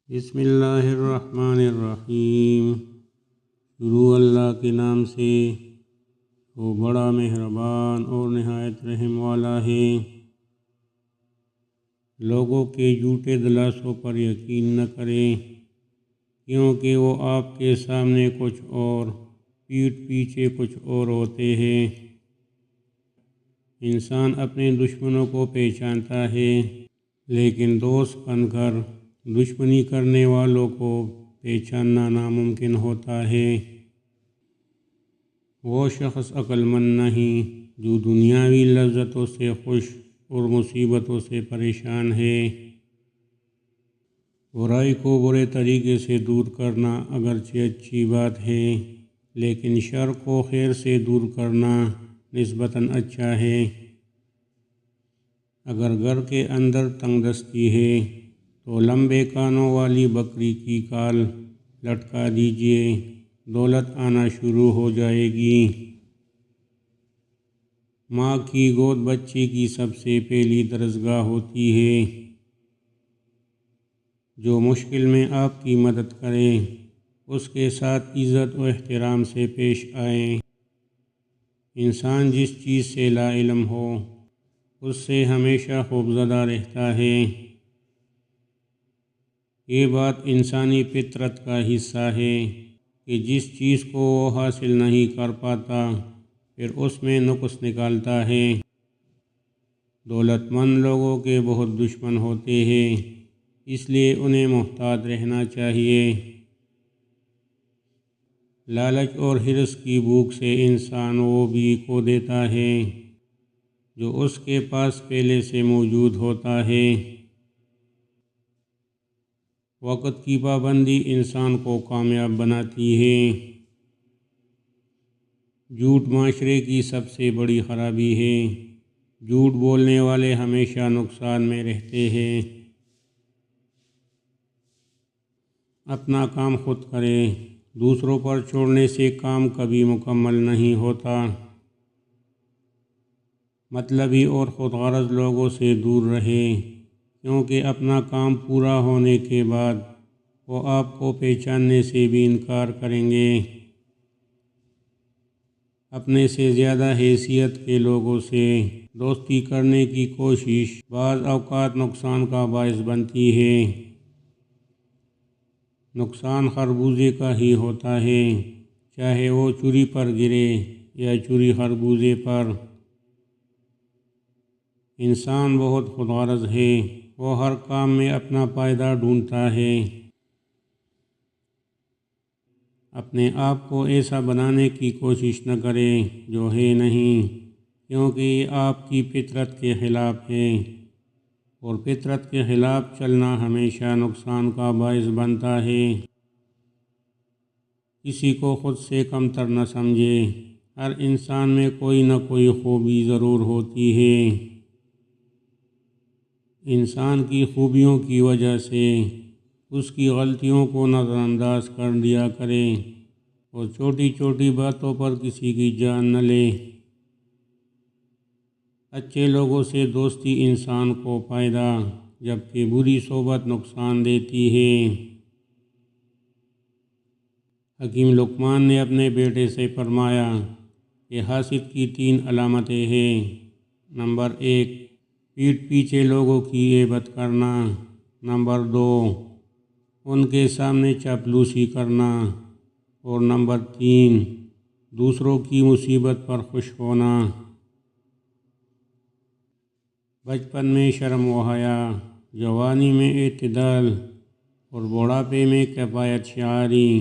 بسم اللہ الرحمن الرحیم۔ شروع اللہ کے نام سے وہ بڑا مہربان اور نہایت رحم والا ہے۔ لوگوں کے جھوٹے دلاسوں پر یقین نہ کریں، کیونکہ وہ آپ کے سامنے کچھ اور پیٹھ پیچھے کچھ اور ہوتے ہیں۔ انسان اپنے دشمنوں کو پہچانتا ہے، لیکن دوست بن کر دشمنی کرنے والوں کو پہچاننا ناممکن ہوتا ہے۔ وہ شخص عقل مند نہیں جو دنیاوی لذتوں سے خوش اور مصیبتوں سے پریشان ہے۔ برائی کو برے طریقے سے دور کرنا اگرچہ اچھی بات ہے، لیکن شر کو خیر سے دور کرنا نسبتاً اچھا ہے۔ اگر گھر کے اندر تنگ دستی ہے تو لمبے کانوں والی بکری کی کال لٹکا دیجیے، دولت آنا شروع ہو جائے گی۔ ماں کی گود بچے کی سب سے پہلی درسگاہ ہوتی ہے۔ جو مشکل میں آپ کی مدد کرے، اس کے ساتھ عزت و احترام سے پیش آئیں۔ انسان جس چیز سے لا علم ہو، اس سے ہمیشہ خوفزدہ رہتا ہے۔ یہ بات انسانی فطرت کا حصہ ہے کہ جس چیز کو وہ حاصل نہیں کر پاتا، پھر اس میں نقص نکالتا ہے۔ دولت مند لوگوں کے بہت دشمن ہوتے ہیں، اس لیے انہیں محتاط رہنا چاہیے۔ لالچ اور حرص کی بھوک سے انسان وہ بھی کھو دیتا ہے جو اس کے پاس پہلے سے موجود ہوتا ہے۔ وقت کی پابندی انسان کو کامیاب بناتی ہے۔ جھوٹ معاشرے کی سب سے بڑی خرابی ہے۔ جھوٹ بولنے والے ہمیشہ نقصان میں رہتے ہیں۔ اپنا کام خود کریں، دوسروں پر چھوڑنے سے کام کبھی مکمل نہیں ہوتا۔ مطلبی اور خود غرض لوگوں سے دور رہیں، کیونکہ اپنا کام پورا ہونے کے بعد وہ آپ کو پہچاننے سے بھی انکار کریں گے۔ اپنے سے زیادہ حیثیت کے لوگوں سے دوستی کرنے کی کوشش بعض اوقات نقصان کا باعث بنتی ہے۔ نقصان خربوزے کا ہی ہوتا ہے، چاہے وہ چوری پر گرے یا چوری خربوزے پر۔ انسان بہت خود غرض ہے، وہ ہر کام میں اپنا فائدہ ڈھونڈتا ہے۔ اپنے آپ کو ایسا بنانے کی کوشش نہ کریں جو ہے نہیں، کیونکہ یہ آپ کی فطرت کے خلاف ہے، اور فطرت کے خلاف چلنا ہمیشہ نقصان کا باعث بنتا ہے۔ کسی کو خود سے کمتر نہ سمجھیں، ہر انسان میں کوئی نہ کوئی خوبی ضرور ہوتی ہے۔ انسان کی خوبیوں کی وجہ سے اس کی غلطیوں کو نظر انداز کر دیا کریں، اور چھوٹی چھوٹی باتوں پر کسی کی جان نہ لیں۔ اچھے لوگوں سے دوستی انسان کو فائدہ، جبکہ بری صحبت نقصان دیتی ہے۔ حکیم لقمان نے اپنے بیٹے سے فرمایا کہ حاسد کی 3 علامتیں ہیں۔ نمبر 1، پیٹھ پیچھے لوگوں کی غیبت کرنا۔ نمبر 2، ان کے سامنے چاپلوسی کرنا۔ اور نمبر 3، دوسروں کی مصیبت پر خوش ہونا۔ بچپن میں شرم و حیا، جوانی میں اعتدال، اور بڑھاپے میں کفایت شعاری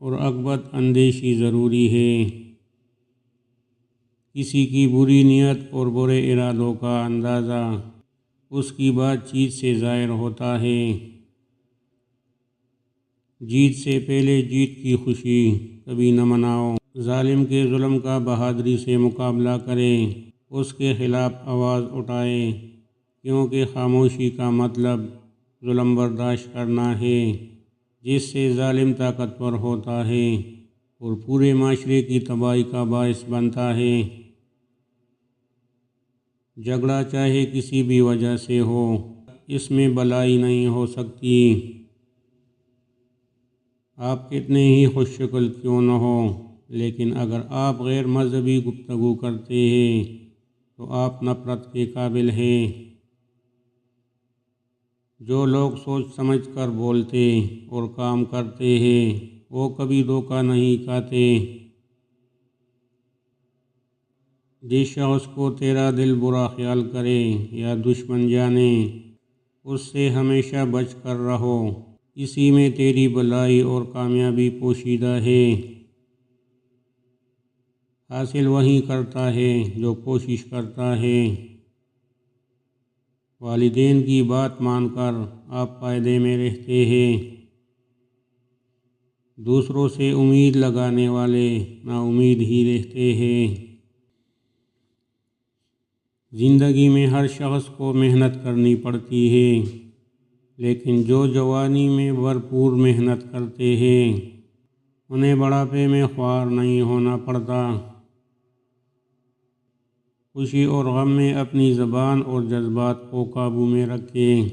اور عقبت اندیشی ضروری ہے۔ کسی کی بری نیت اور برے ارادوں کا اندازہ اس کی بات چیت سے ظاہر ہوتا ہے۔ جیت سے پہلے جیت کی خوشی کبھی نہ مناؤ۔ ظالم کے ظلم کا بہادری سے مقابلہ کریں، اس کے خلاف آواز اٹھائیں، کیونکہ خاموشی کا مطلب ظلم برداشت کرنا ہے، جس سے ظالم طاقتور ہوتا ہے اور پورے معاشرے کی تباہی کا باعث بنتا ہے۔ جھگڑا چاہے کسی بھی وجہ سے ہو، اس میں بھلائی نہیں ہو سکتی۔ آپ کتنے ہی خوش شکل کیوں نہ ہو، لیکن اگر آپ غیر مذہبی گفتگو کرتے ہیں تو آپ نفرت کے قابل ہیں۔ جو لوگ سوچ سمجھ کر بولتے اور کام کرتے ہیں وہ کبھی دھوکہ نہیں کھاتے۔ جس شخص کو تیرا دل برا خیال کرے یا دشمن جانے، اس سے ہمیشہ بچ کر رہو، اسی میں تیری بھلائی اور کامیابی پوشیدہ ہے۔ حاصل وہی کرتا ہے جو کوشش کرتا ہے۔ والدین کی بات مان کر آپ فائدے میں رہتے ہیں۔ دوسروں سے امید لگانے والے نا امید ہی رہتے ہیں۔ زندگی میں ہر شخص کو محنت کرنی پڑتی ہے، لیکن جو جوانی میں بھرپور محنت کرتے ہیں انہیں بڑھاپے میں خوار نہیں ہونا پڑتا۔ خوشی اور غم میں اپنی زبان اور جذبات کو قابو میں رکھیں۔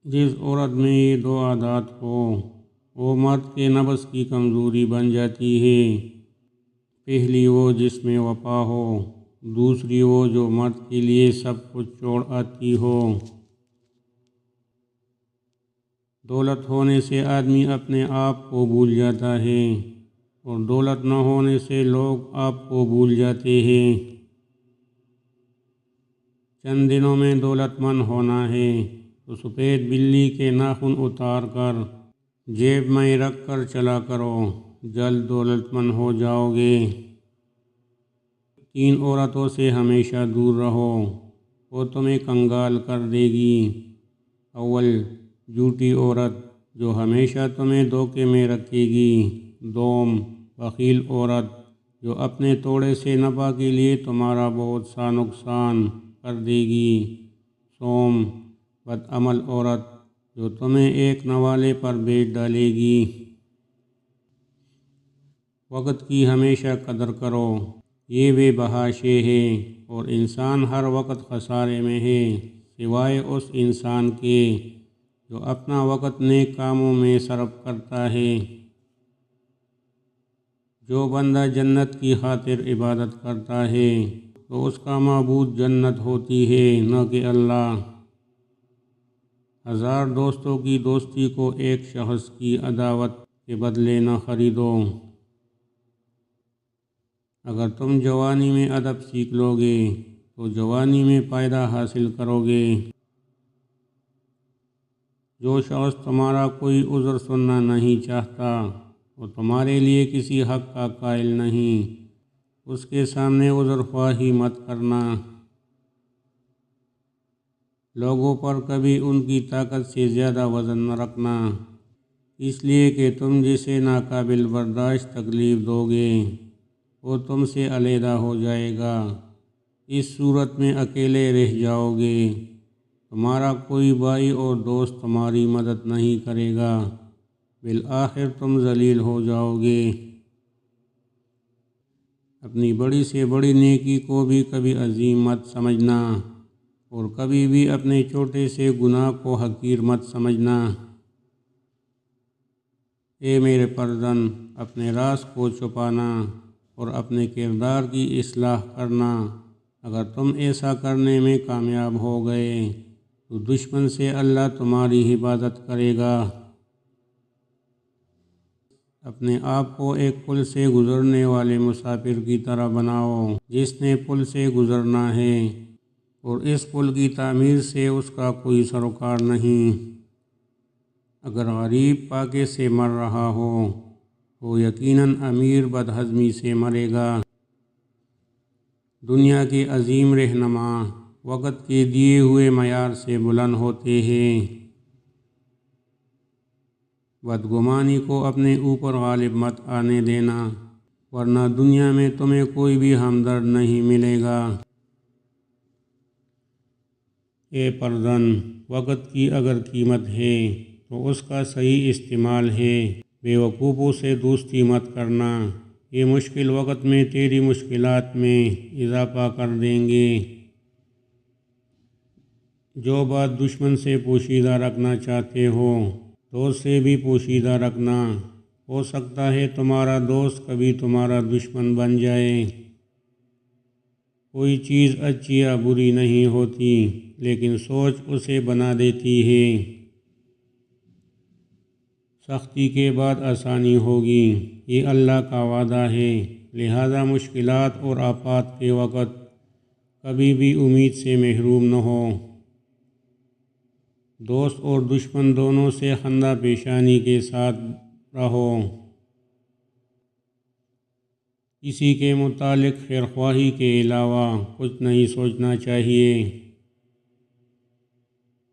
جس عورت میں یہ دو عادات ہو وہ مرد کے نفس کی کمزوری بن جاتی ہے۔ پہلی وہ جس میں وفا ہو، دوسری وہ جو مرد کے لیے سب کچھ چھوڑ آتی ہو۔ دولت ہونے سے آدمی اپنے آپ کو بھول جاتا ہے اور دولت نہ ہونے سے لوگ آپ کو بھول جاتے ہیں۔ چند دنوں میں دولت مند ہونا ہے تو سفید بلی کے ناخن اتار کر جیب میں رکھ کر چلا کرو، جلد دولت مند ہو جاؤ گے۔ 3 عورتوں سے ہمیشہ دور رہو، وہ تمہیں کنگال کر دے گی۔ اول، جھوٹی عورت جو ہمیشہ تمہیں دھوکے میں رکھے گی۔ دوم، بخیل عورت جو اپنے تھوڑے سے نفع کے لیے تمہارا بہت سا نقصان کر دے گی۔ سوم، بدعمل عورت جو تمہیں ایک نوالے پر بیچ ڈالے گی۔ وقت کی ہمیشہ قدر کرو، یہ بے بہا شے ہے اور انسان ہر وقت خسارے میں ہے، سوائے اس انسان کے جو اپنا وقت نیک کاموں میں صرف کرتا ہے۔ جو بندہ جنت کی خاطر عبادت کرتا ہے تو اس کا معبود جنت ہوتی ہے، نہ کہ اللہ۔ 1000 دوستوں کی دوستی کو ایک شخص کی عداوت کے بدلے نہ خریدو۔ اگر تم جوانی میں ادب سیکھ لو گے تو جوانی میں فائدہ حاصل کرو گے۔ جو شخص تمہارا کوئی عذر سننا نہیں چاہتا وہ تمہارے لیے کسی حق کا قائل نہیں، اس کے سامنے عذر خواہی مت کرنا۔ لوگوں پر کبھی ان کی طاقت سے زیادہ وزن نہ رکھنا، اس لیے کہ تم جسے ناقابل برداشت تکلیف دو گے وہ تم سے علیحدہ ہو جائے گا۔ اس صورت میں اکیلے رہ جاؤ گے، تمہارا کوئی بھائی اور دوست تمہاری مدد نہیں کرے گا، بالآخر تم ذلیل ہو جاؤ گے۔ اپنی بڑی سے بڑی نیکی کو بھی کبھی عظیم مت سمجھنا اور کبھی بھی اپنے چھوٹے سے گناہ کو حقیر مت سمجھنا۔ اے میرے فرزند، اپنے راز کو چھپانا اور اپنے کردار کی اصلاح کرنا۔ اگر تم ایسا کرنے میں کامیاب ہو گئے تو دشمن سے اللہ تمہاری حفاظت کرے گا۔ اپنے آپ کو ایک پل سے گزرنے والے مسافر کی طرح بناؤ جس نے پل سے گزرنا ہے اور اس پل کی تعمیر سے اس کا کوئی سروکار نہیں۔ اگر غریب فاقے سے مر رہا ہو تو یقیناً امیر بدہضمی سے مرے گا۔ دنیا کے عظیم رہنما وقت کے دیے ہوئے معیار سے بلند ہوتے ہیں۔ بدگمانی کو اپنے اوپر غالب مت آنے دینا، ورنہ دنیا میں تمہیں کوئی بھی ہمدرد نہیں ملے گا۔ اے فرزند، وقت کی اگر قیمت ہے تو اس کا صحیح استعمال ہے۔ بے وقوفوں سے دوستی مت کرنا، یہ مشکل وقت میں تیری مشکلات میں اضافہ کر دیں گے۔ جو بات دشمن سے پوشیدہ رکھنا چاہتے ہو دوست سے بھی پوشیدہ رکھنا، ہو سکتا ہے تمہارا دوست کبھی تمہارا دشمن بن جائے۔ کوئی چیز اچھی یا بری نہیں ہوتی، لیکن سوچ اسے بنا دیتی ہے۔ سختی کے بعد آسانی ہوگی، یہ اللہ کا وعدہ ہے۔ لہذا مشکلات اور آفات کے وقت کبھی بھی امید سے محروم نہ ہو۔ دوست اور دشمن دونوں سے خندہ پیشانی کے ساتھ رہو۔ کسی کے متعلق خیرخواہی کے علاوہ کچھ نہیں سوچنا چاہیے۔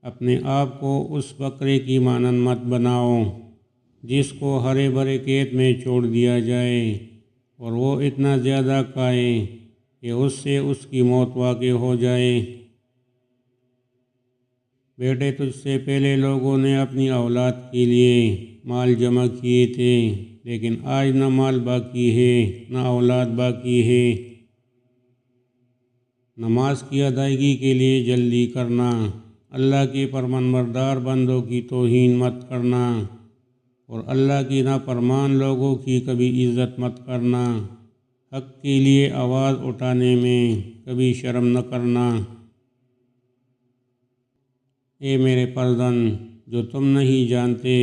اپنے آپ کو اس بکرے کی مانند مت بناؤ جس کو ہرے بھرے کھیت میں چھوڑ دیا جائے اور وہ اتنا زیادہ کھائے کہ اس سے اس کی موت واقع ہو جائے۔ بیٹے، تجھ سے پہلے لوگوں نے اپنی اولاد کے لیے مال جمع کیے تھے، لیکن آج نہ مال باقی ہے نہ اولاد باقی ہے۔ نماز کی ادائیگی کے لیے جلدی کرنا، اللہ کے فرمانبردار بندوں کی توہین مت کرنا اور اللہ کی نافرمان لوگوں کی کبھی عزت مت کرنا۔ حق کے لیے آواز اٹھانے میں کبھی شرم نہ کرنا۔ اے میرے فرزند، جو تم نہیں جانتے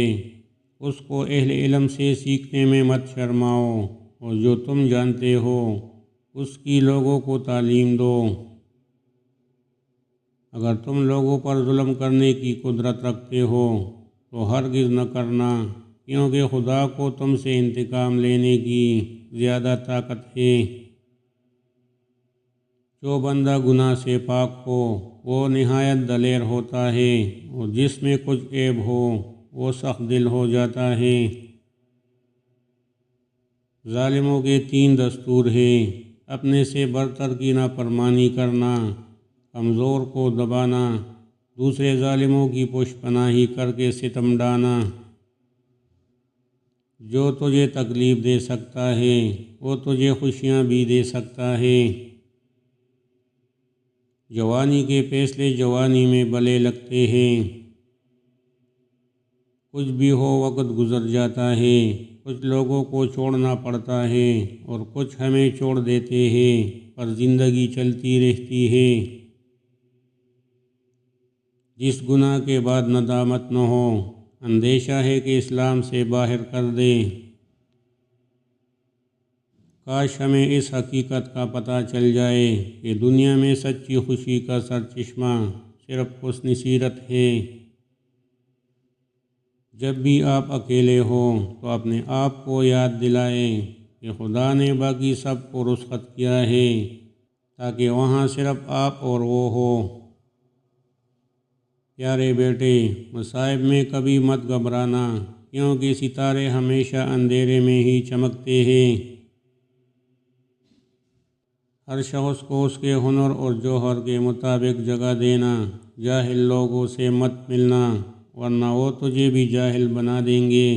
اس کو اہل علم سے سیکھنے میں مت شرماؤ، اور جو تم جانتے ہو اس کی لوگوں کو تعلیم دو۔ اگر تم لوگوں پر ظلم کرنے کی قدرت رکھتے ہو تو ہرگز نہ کرنا، کیونکہ خدا کو تم سے انتقام لینے کی زیادہ طاقت ہے۔ جو بندہ گناہ سے پاک ہو وہ نہایت دلیر ہوتا ہے، اور جس میں کچھ عیب ہو وہ سخت دل ہو جاتا ہے۔ ظالموں کے 3 دستور ہیں: اپنے سے برتر کی نافرمانی کرنا، کمزور کو دبانا، دوسرے ظالموں کی پشت پناہی کر کے ستم ڈھانا۔ جو تجھے تکلیف دے سکتا ہے وہ تجھے خوشیاں بھی دے سکتا ہے۔ جوانی کے فیصلے جوانی میں بھلے لگتے ہیں۔ کچھ بھی ہو، وقت گزر جاتا ہے، کچھ لوگوں کو چھوڑنا پڑتا ہے اور کچھ ہمیں چھوڑ دیتے ہیں، پر زندگی چلتی رہتی ہے۔ جس گناہ کے بعد ندامت نہ ہو، اندیشہ ہے کہ اسلام سے باہر کر دے۔ کاش ہمیں اس حقیقت کا پتہ چل جائے کہ دنیا میں سچی خوشی کا سرچشمہ صرف حسن سیرت ہے۔ جب بھی آپ اکیلے ہوں تو اپنے آپ کو یاد دلائیں کہ خدا نے باقی سب کو رخصت کیا ہے تاکہ وہاں صرف آپ اور وہ ہو۔ پیارے بیٹے، مصائب میں کبھی مت گھبرانا، کیونکہ ستارے ہمیشہ اندھیرے میں ہی چمکتے ہیں۔ ہر شخص کو اس کے ہنر اور جوہر کے مطابق جگہ دینا۔ جاہل لوگوں سے مت ملنا، ورنہ وہ تجھے بھی جاہل بنا دیں گے۔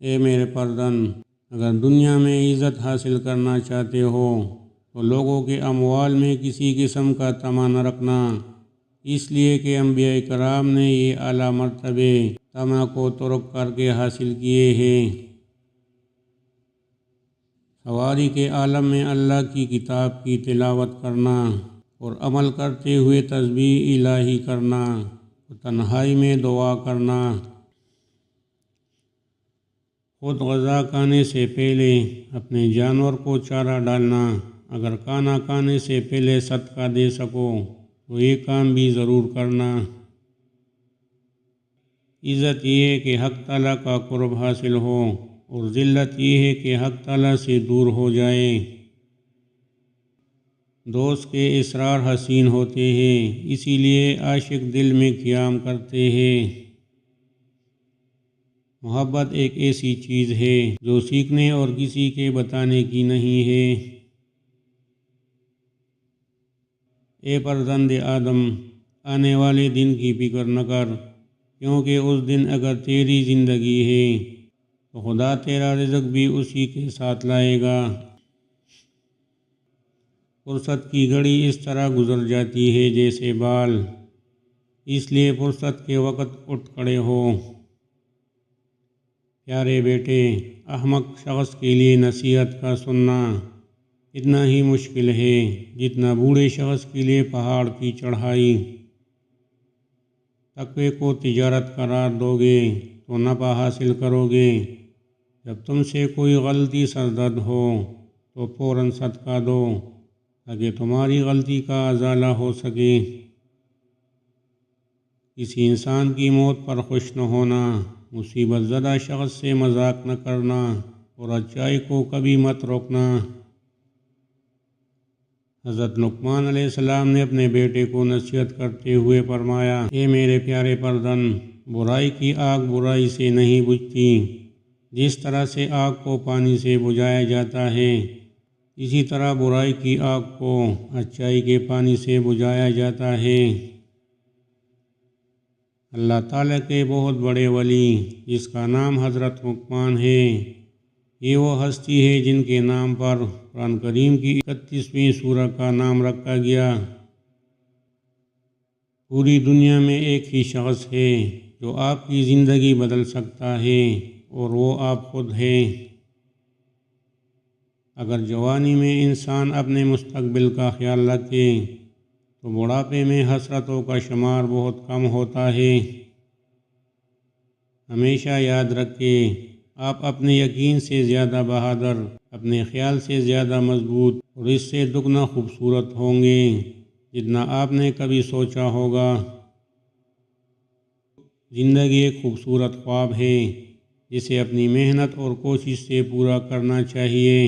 اے میرے فرزند، اگر دنیا میں عزت حاصل کرنا چاہتے ہو تو لوگوں کے اموال میں کسی قسم کا طمع نہ رکھنا، اس لیے کہ انبیاء کرام نے یہ اعلیٰ مرتبے طمع کو ترک کر کے حاصل کیے ہیں۔ سواری کے عالم میں اللہ کی کتاب کی تلاوت کرنا اور عمل کرتے ہوئے تسبیح الہی کرنا اور تنہائی میں دعا کرنا۔ خود غذا کھانے سے پہلے اپنے جانور کو چارہ ڈالنا۔ اگر کھانا کھانے سے پہلے صدقہ دے سکو تو یہ کام بھی ضرور کرنا۔ عزت یہ ہے کہ حق تعالیٰ کا قرب حاصل ہو، اور ذلت یہ ہے کہ حق تعالیٰ سے دور ہو جائے۔ دوست کے اسرار حسین ہوتے ہیں، اسی لیے عاشق دل میں قیام کرتے ہیں۔ محبت ایک ایسی چیز ہے جو سیکھنے اور کسی کے بتانے کی نہیں ہے۔ اے فرزند آدم، آنے والے دن کی فکر نہ کر، کیونکہ اس دن اگر تیری زندگی ہے تو خدا تیرا رزق بھی اسی کے ساتھ لائے گا۔ فرصت کی گھڑی اس طرح گزر جاتی ہے جیسے بال اس لیے فرصت کے وقت اٹھ کھڑے ہو۔ پیارے بیٹے، احمق شخص کے لیے نصیحت کا سننا اتنا ہی مشکل ہے جتنا بوڑھے شخص کے لیے پہاڑ کی چڑھائی۔ تقوی کو تجارت قرار دو گے تو نفع حاصل کرو گے۔ جب تم سے کوئی غلطی سرزد ہو تو فوراً صدقہ دو تاکہ تمہاری غلطی کا ازالہ ہو سکے۔ کسی انسان کی موت پر خوش نہ ہونا، مصیبت زدہ شخص سے مذاق نہ کرنا اور اچائی کو کبھی مت روکنا۔ حضرت لقمان علیہ السلام نے اپنے بیٹے کو نصیحت کرتے ہوئے فرمایا، اے میرے پیارے پردن، برائی کی آگ برائی سے نہیں بجھتی۔ جس طرح سے آگ کو پانی سے بجھایا جاتا ہے، اسی طرح برائی کی آگ کو اچائی کے پانی سے بجھایا جاتا ہے۔ اللہ تعالیٰ کے بہت بڑے ولی جس کا نام حضرت لقمان ہے، یہ وہ ہستی ہے جن کے نام پر قرآن کریم کی 31ویں سورہ کا نام رکھا گیا۔ پوری دنیا میں ایک ہی شخص ہے جو آپ کی زندگی بدل سکتا ہے اور وہ آپ خود ہیں۔ اگر جوانی میں انسان اپنے مستقبل کا خیال رکھے تو بڑھاپے میں حسرتوں کا شمار بہت کم ہوتا ہے۔ ہمیشہ یاد رکھیں، آپ اپنے یقین سے زیادہ بہادر، اپنے خیال سے زیادہ مضبوط اور اس سے دگنا خوبصورت ہوں گے جتنا آپ نے کبھی سوچا ہوگا۔ زندگی ایک خوبصورت خواب ہے جسے اپنی محنت اور کوشش سے پورا کرنا چاہیے۔